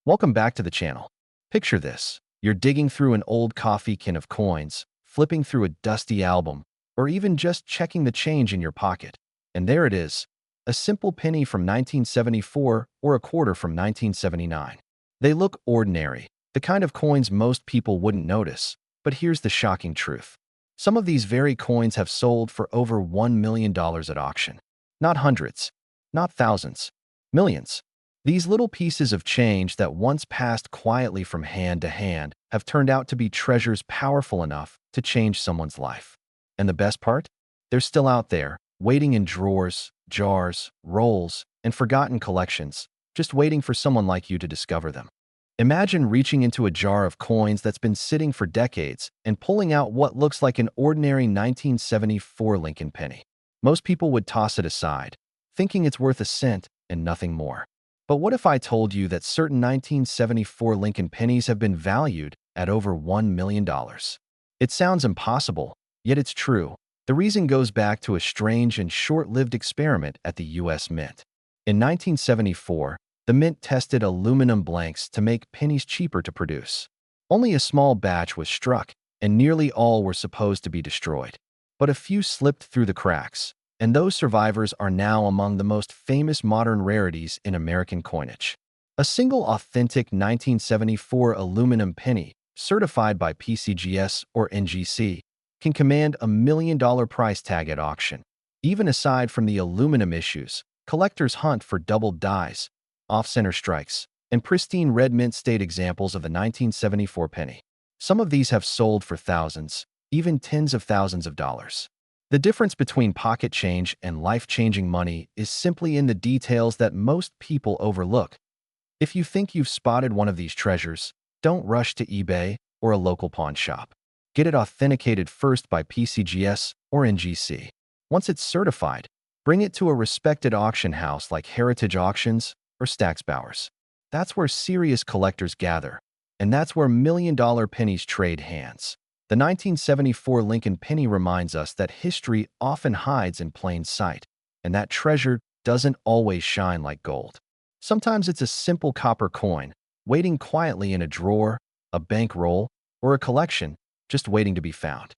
Welcome back to the channel. Picture this. You're digging through an old coffee can of coins, flipping through a dusty album, or even just checking the change in your pocket. And there it is, a simple penny from 1974 or a quarter from 1979. They look ordinary, the kind of coins most people wouldn't notice. But here's the shocking truth. Some of these very coins have sold for over $1 million at auction. Not hundreds, not thousands, millions. These little pieces of change that once passed quietly from hand to hand have turned out to be treasures powerful enough to change someone's life. And the best part? They're still out there, waiting in drawers, jars, rolls, and forgotten collections, just waiting for someone like you to discover them. Imagine reaching into a jar of coins that's been sitting for decades and pulling out what looks like an ordinary 1974 Lincoln penny. Most people would toss it aside, thinking it's worth a cent and nothing more. But what if I told you that certain 1974 Lincoln pennies have been valued at over $1 million? It sounds impossible, yet it's true. The reason goes back to a strange and short-lived experiment at the U.S. Mint. In 1974, the Mint tested aluminum blanks to make pennies cheaper to produce. Only a small batch was struck, and nearly all were supposed to be destroyed. But a few slipped through the cracks, and those survivors are now among the most famous modern rarities in American coinage. A single authentic 1974 aluminum penny, certified by PCGS or NGC, can command $1 million price tag at auction. Even aside from the aluminum issues, collectors hunt for doubled dies, off-center strikes, and pristine red mint state examples of the 1974 penny. Some of these have sold for thousands, even tens of thousands of dollars. The difference between pocket change and life-changing money is simply in the details that most people overlook. If you think you've spotted one of these treasures, don't rush to eBay or a local pawn shop. Get it authenticated first by PCGS or NGC. Once it's certified, bring it to a respected auction house like Heritage Auctions or Stack's Bowers. That's where serious collectors gather, and that's where million-dollar pennies trade hands. The 1974 Lincoln penny reminds us that history often hides in plain sight, and that treasure doesn't always shine like gold. Sometimes it's a simple copper coin, waiting quietly in a drawer, a bankroll, or a collection, just waiting to be found.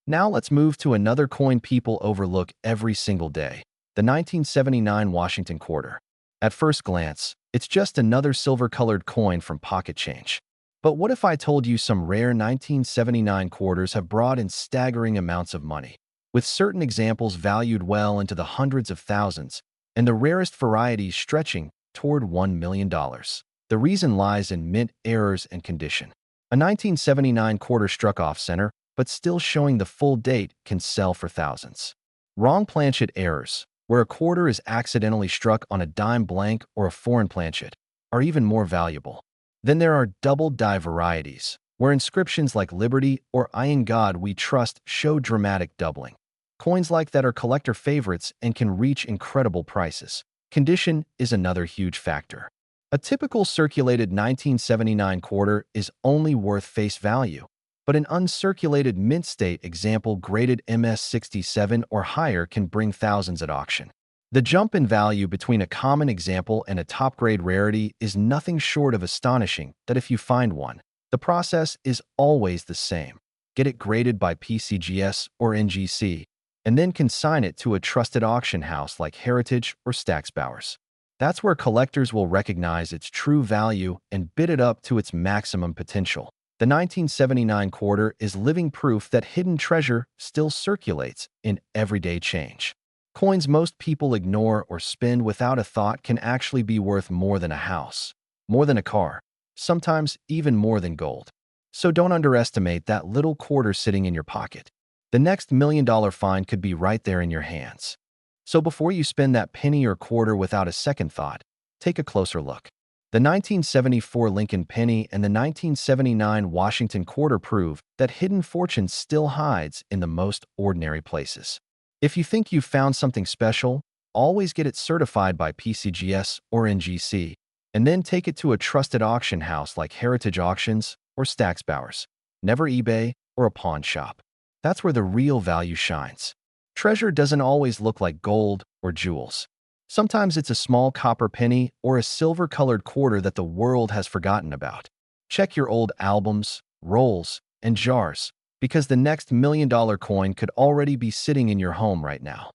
Now let's move to another coin people overlook every single day, the 1979 Washington quarter. At first glance, it's just another silver-colored coin from pocket change. But what if I told you some rare 1979 quarters have brought in staggering amounts of money, with certain examples valued well into the hundreds of thousands, and the rarest varieties stretching toward $1 million? The reason lies in mint errors and condition. A 1979 quarter struck off-center, but still showing the full date, can sell for thousands. Wrong planchet errors, where a quarter is accidentally struck on a dime blank or a foreign planchet, are even more valuable. Then there are double die varieties, where inscriptions like Liberty or I in God We Trust show dramatic doubling. Coins like that are collector favorites and can reach incredible prices. Condition is another huge factor. A typical circulated 1979 quarter is only worth face value, but an uncirculated mint state example graded MS67 or higher can bring thousands at auction. The jump in value between a common example and a top-grade rarity is nothing short of astonishing. That if you find one, the process is always the same. Get it graded by PCGS or NGC, and then consign it to a trusted auction house like Heritage or Stack's Bowers. That's where collectors will recognize its true value and bid it up to its maximum potential. The 1979 quarter is living proof that hidden treasure still circulates in everyday change. Coins most people ignore or spend without a thought can actually be worth more than a house, more than a car, sometimes even more than gold. So don't underestimate that little quarter sitting in your pocket. The next $1 million find could be right there in your hands. So before you spend that penny or quarter without a second thought, take a closer look. The 1974 Lincoln penny and the 1979 Washington quarter prove that hidden fortune still hides in the most ordinary places. If you think you've found something special, always get it certified by PCGS or NGC, and then take it to a trusted auction house like Heritage Auctions or Stack's Bowers. Never eBay or a pawn shop. That's where the real value shines. Treasure doesn't always look like gold or jewels. Sometimes it's a small copper penny or a silver-colored quarter that the world has forgotten about. Check your old albums, rolls, and jars, because the next $1 million coin could already be sitting in your home right now.